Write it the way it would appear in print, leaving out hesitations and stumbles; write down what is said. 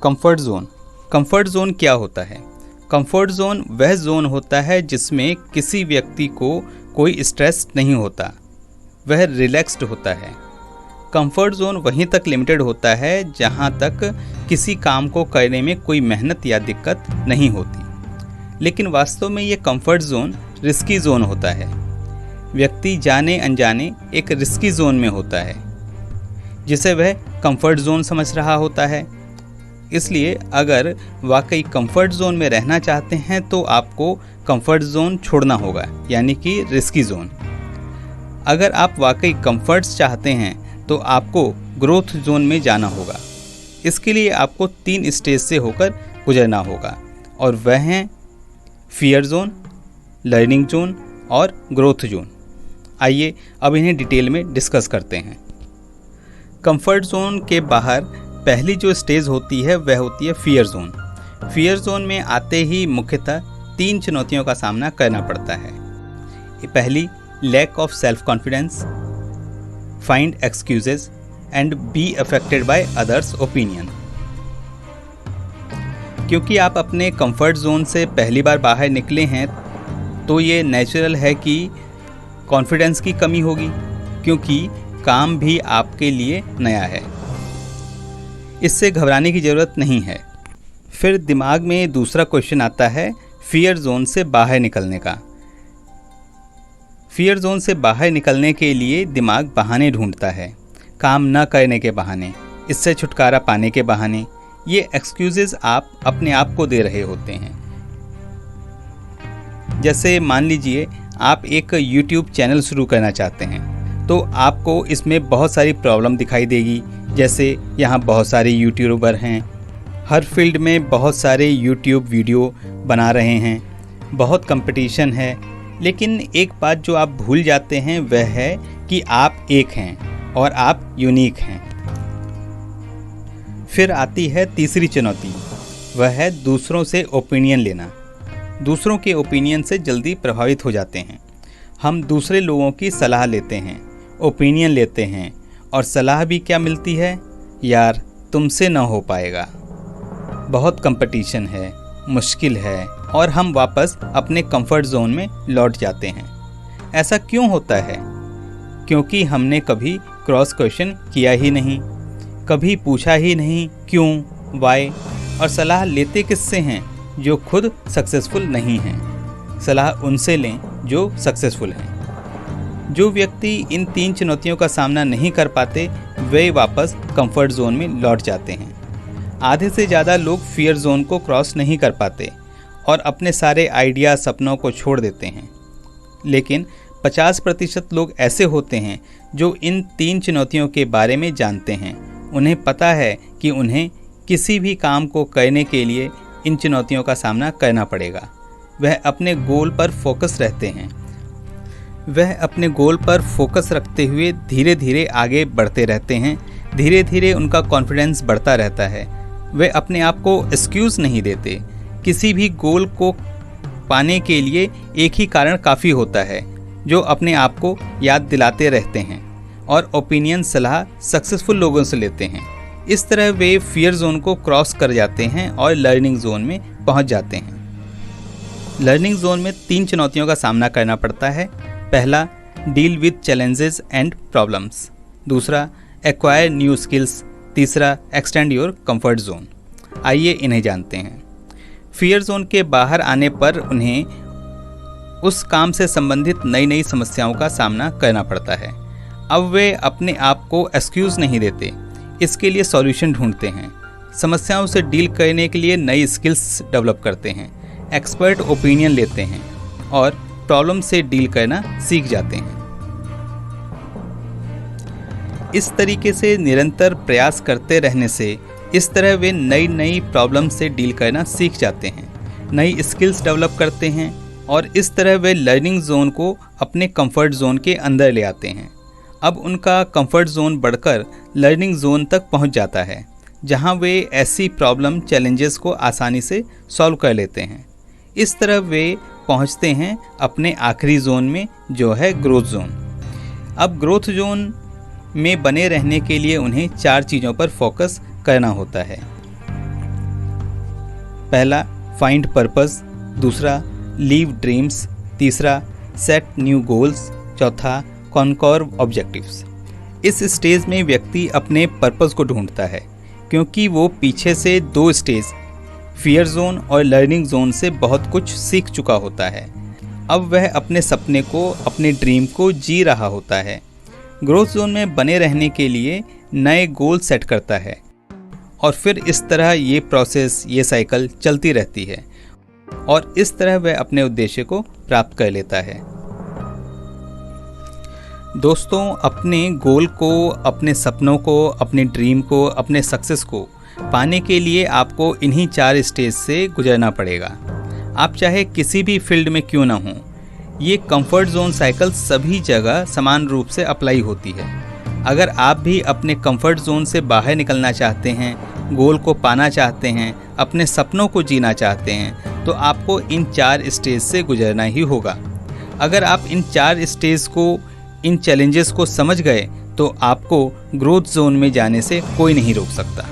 Comfort zone. Comfort zone क्या होता है? कंफर्ट जोन वह जोन होता है जिसमें किसी व्यक्ति को कोई स्ट्रेस नहीं होता, वह रिलैक्स्ड होता है। कंफर्ट जोन वहीं तक लिमिटेड होता है जहां तक किसी काम को करने में कोई मेहनत या दिक्कत नहीं होती। लेकिन वास्तव में ये कंफर्ट जोन रिस्की जोन होता है। व्यक्ति जाने अनजाने एक रिस्की जोन में होता है जिसे वह कंफर्ट जोन समझ रहा होता है। इसलिए अगर वाकई कंफर्ट जोन में रहना चाहते हैं तो आपको कंफर्ट जोन छोड़ना होगा, यानी कि रिस्की जोन। अगर आप वाकई कंफर्ट्स चाहते हैं तो आपको ग्रोथ जोन में जाना होगा। इसके लिए आपको 3 स्टेज से होकर गुजरना होगा और वह हैं फियर जोन, लर्निंग जोन और ग्रोथ जोन। आइए अब इन्हें डिटेल में डिस्कस करते हैं। कंफर्ट जोन के बाहर पहली जो स्टेज होती है वह होती है फियर जोन। फियर जोन में आते ही मुख्यतः 3 चुनौतियों का सामना करना पड़ता है। पहली, lack of self confidence, find excuses and be affected by others opinion. क्योंकि आप अपने कंफर्ट जोन से पहली बार बाहर निकले हैं तो ये नेचुरल है कि कॉन्फिडेंस की कमी होगी, क्योंकि काम भी आपके लिए नया है। इससे घबराने की ज़रूरत नहीं है। फिर दिमाग में दूसरा क्वेश्चन आता है फियर जोन से बाहर निकलने का। फियर जोन से बाहर निकलने के लिए दिमाग बहाने ढूंढता है, काम न करने के बहाने, इससे छुटकारा पाने के बहाने। ये एक्सक्यूजेज आप अपने आप को दे रहे होते हैं। जैसे मान लीजिए आप एक YouTube चैनल शुरू करना चाहते हैं तो आपको इसमें बहुत सारी प्रॉब्लम दिखाई देगी। जैसे यहाँ बहुत सारे यूट्यूबर हैं, हर फील्ड में बहुत सारे YouTube वीडियो बना रहे हैं, बहुत कंपटीशन है। लेकिन एक बात जो आप भूल जाते हैं वह है कि आप एक हैं और आप यूनिक हैं। फिर आती है तीसरी चुनौती, वह है दूसरों से ओपिनियन लेना। दूसरों के ओपिनियन से जल्दी प्रभावित हो जाते हैं। हम दूसरे लोगों की सलाह लेते हैं, ओपिनियन लेते हैं और सलाह भी क्या मिलती है, यार तुमसे ना हो पाएगा, बहुत कंपटीशन है, मुश्किल है, और हम वापस अपने कंफर्ट जोन में लौट जाते हैं। ऐसा क्यों होता है? क्योंकि हमने कभी क्रॉस क्वेश्चन किया ही नहीं, कभी पूछा ही नहीं क्यों, वाई, और सलाह लेते किससे हैं? जो खुद सक्सेसफुल नहीं हैं। सलाह उनसे लें जो सक्सेसफुल हैं। जो व्यक्ति इन 3 चुनौतियों का सामना नहीं कर पाते वे वापस कंफर्ट जोन में लौट जाते हैं। आधे से ज़्यादा लोग फियर जोन को क्रॉस नहीं कर पाते और अपने सारे आइडिया, सपनों को छोड़ देते हैं। लेकिन 50% लोग ऐसे होते हैं जो इन 3 चुनौतियों के बारे में जानते हैं। उन्हें पता है कि उन्हें किसी भी काम को करने के लिए इन चुनौतियों का सामना करना पड़ेगा। वह अपने गोल पर फोकस रहते हैं। वह अपने गोल पर फोकस रखते हुए धीरे धीरे आगे बढ़ते रहते हैं। धीरे धीरे उनका कॉन्फिडेंस बढ़ता रहता है। वे अपने आप को एक्सक्यूज़ नहीं देते। किसी भी गोल को पाने के लिए एक ही कारण काफ़ी होता है, जो अपने आप को याद दिलाते रहते हैं और ओपिनियन, सलाह सक्सेसफुल लोगों से लेते हैं। इस तरह वे फियर जोन को क्रॉस कर जाते हैं और लर्निंग जोन में पहुंच जाते हैं। लर्निंग जोन में 3 चुनौतियों का सामना करना पड़ता है। पहला, deal with challenges and problems. दूसरा, एक्वायर न्यू स्किल्स। तीसरा, एक्सटेंड योर कंफर्ट जोन। आइए इन्हें जानते हैं। फियर जोन के बाहर आने पर उन्हें उस काम से संबंधित नई नई समस्याओं का सामना करना पड़ता है। अब वे अपने आप को एक्सक्यूज़ नहीं देते, इसके लिए सॉल्यूशन ढूंढते हैं। समस्याओं से डील करने के लिए नई स्किल्स डेवलप करते हैं, एक्सपर्ट ओपिनियन लेते हैं और प्रॉब्लम से डील करना सीख जाते हैं। इस तरीके से निरंतर प्रयास करते रहने से इस तरह वे नई नई प्रॉब्लम से डील करना सीख जाते हैं, नई स्किल्स डेवलप करते हैं और इस तरह वे लर्निंग जोन को अपने कंफर्ट जोन के अंदर ले आते हैं। अब उनका कंफर्ट जोन बढ़कर लर्निंग जोन तक पहुंच जाता है, जहां वे ऐसी प्रॉब्लम, चैलेंजेस को आसानी से सॉल्व कर लेते हैं। इस तरह वे पहुंचते हैं अपने आखिरी जोन में, जो है ग्रोथ जोन। अब ग्रोथ जोन में बने रहने के लिए उन्हें 4 चीज़ों पर फोकस करना होता है। पहला फाइंड पर्पस, दूसरा लीव ड्रीम्स, तीसरा सेट न्यू गोल्स, चौथा कॉन्कर ऑब्जेक्टिव्स। इस स्टेज में व्यक्ति अपने पर्पस को ढूंढता है, क्योंकि वो पीछे से 2 स्टेज फियर जोन और लर्निंग जोन से बहुत कुछ सीख चुका होता है। अब वह अपने सपने को, अपने ड्रीम को जी रहा होता है। ग्रोथ जोन में बने रहने के लिए नए गोल सेट करता है और फिर इस तरह ये प्रोसेस, ये साइकिल चलती रहती है और इस तरह वह अपने उद्देश्य को प्राप्त कर लेता है। दोस्तों, अपने गोल को, अपने सपनों को, अपने ड्रीम को, अपने सक्सेस को पाने के लिए आपको इन्हीं 4 स्टेज से गुजरना पड़ेगा। आप चाहे किसी भी फील्ड में क्यों ना हो, ये कंफर्ट जोन साइकिल सभी जगह समान रूप से अप्लाई होती है। अगर आप भी अपने कंफर्ट जोन से बाहर निकलना चाहते हैं, गोल को पाना चाहते हैं, अपने सपनों को जीना चाहते हैं, तो आपको इन 4 स्टेज से गुजरना ही होगा। अगर आप इन 4 स्टेज को, इन चैलेंजेस को समझ गए तो आपको ग्रोथ जोन में जाने से कोई नहीं रोक सकता।